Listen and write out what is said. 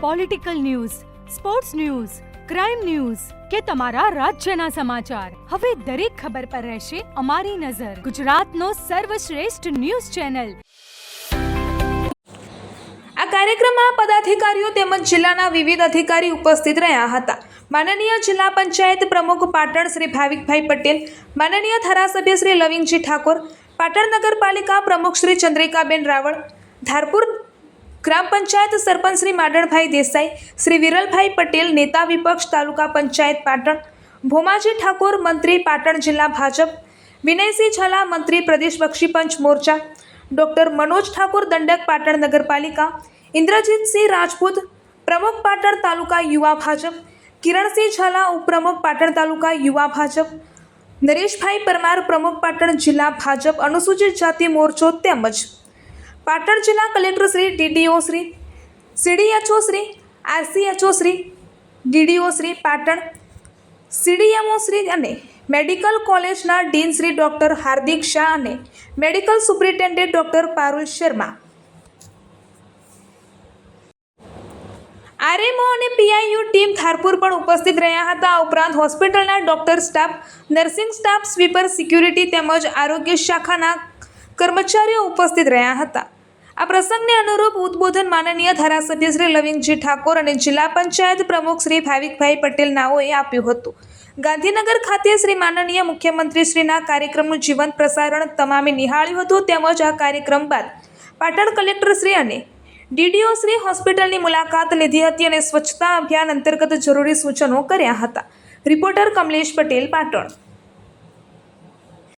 Political news, sports news, crime news કે તમારા રાજ્યના સમાચાર, હવે દરેક ખબર પર રહેશે અમારી નજર. ગુજરાતનો સર્વશ્રેષ્ઠ ન્યૂઝ ચેનલ. આ કાર્યક્રમમાં પદાધિકારીઓ તેમજ જિલ્લાના વિવિધ અધિકારી ઉપસ્થિત રહ્યા હતા. માનનીય જિલ્લા પંચાયત પ્રમુખ પાટણ શ્રી ભાવિકભાઈ પટેલ, માનનીય ધારાસભ્ય શ્રી લવિંગજી ઠાકોર, પાટણ નગરપાલિકા પ્રમુખ શ્રી ચંદ્રિકાબેન રાવળ, ધારપુર ગ્રામ પંચાયત સરપંચ શ્રી માડણભાઈ દેસાઈ, શ્રી વિરલભાઈ પટેલ, નેતા વિપક્ષ તાલુકા પંચાયત પાટણ, ભોમાજી ઠાકોર, મંત્રી પાટણ જિલ્લા ભાજપ, વિનયસિંહ ઝાલા, મંત્રી પ્રદેશ બક્ષીપંચ મોરચા, ડૉક્ટર મનોજ ઠાકોર, દંડક પાટણ નગરપાલિકા, ઇન્દ્રજીતસિંહ રાજપૂત, પ્રમુખ પાટણ તાલુકા યુવા ભાજપ, કિરણસિંહ ઝાલા, ઉપપ્રમુખ પાટણ તાલુકા યુવા ભાજપ, નરેશભાઈ પરમાર, પ્રમુખ પાટણ જિલ્લા ભાજપ અનુસૂચિત જાતિ મોરચો, તેમજ પાટણ જિલ્લા collector Shri, DDO Shri, CDHO Shri, RCHO Shri, DDO Shri Patan, CDMO Shri અને મેડિકલ કોલેજના ડીન શ્રી ડૉક્ટર હાર્દિક શાહ અને medical superintendent doctor Parul Sharma, RMO અને પીઆઈયુ ટીમ ધારપુર પણ ઉપસ્થિત રહ્યા હતા. આ ઉપરાંત હોસ્પિટલના doctor staff, nursing staff, sweeper, security તેમજ આરોગ્ય શાખાના કર્મચારીઓ ઉપસ્થિત રહ્યા હતા. આ પ્રસંગને અનુરૂપ ઉદ્બોધન માનનીય ધારાસભ્ય શ્રી લવિંગજી ઠાકોર અને જિલ્લા પંચાયત પ્રમુખ શ્રી ભાવિકભાઈ પટેલ નાઓએ આપ્યું હતું. ગાંધીનગર ખાતે શ્રી માનનીય મુખ્યમંત્રી શ્રીના કાર્યક્રમનું જીવંત પ્રસારણ તમામે નિહાળ્યું હતું. તેમજ આ કાર્યક્રમ બાદ પાટણ કલેક્ટર શ્રી અને ડીડીઓ શ્રી હોસ્પિટલની મુલાકાત લીધી હતી અને સ્વચ્છતા અભિયાન અંતર્ગત જરૂરી સૂચનો કર્યા હતા. રિપોર્ટર કમલેશ પટેલ, પાટણ.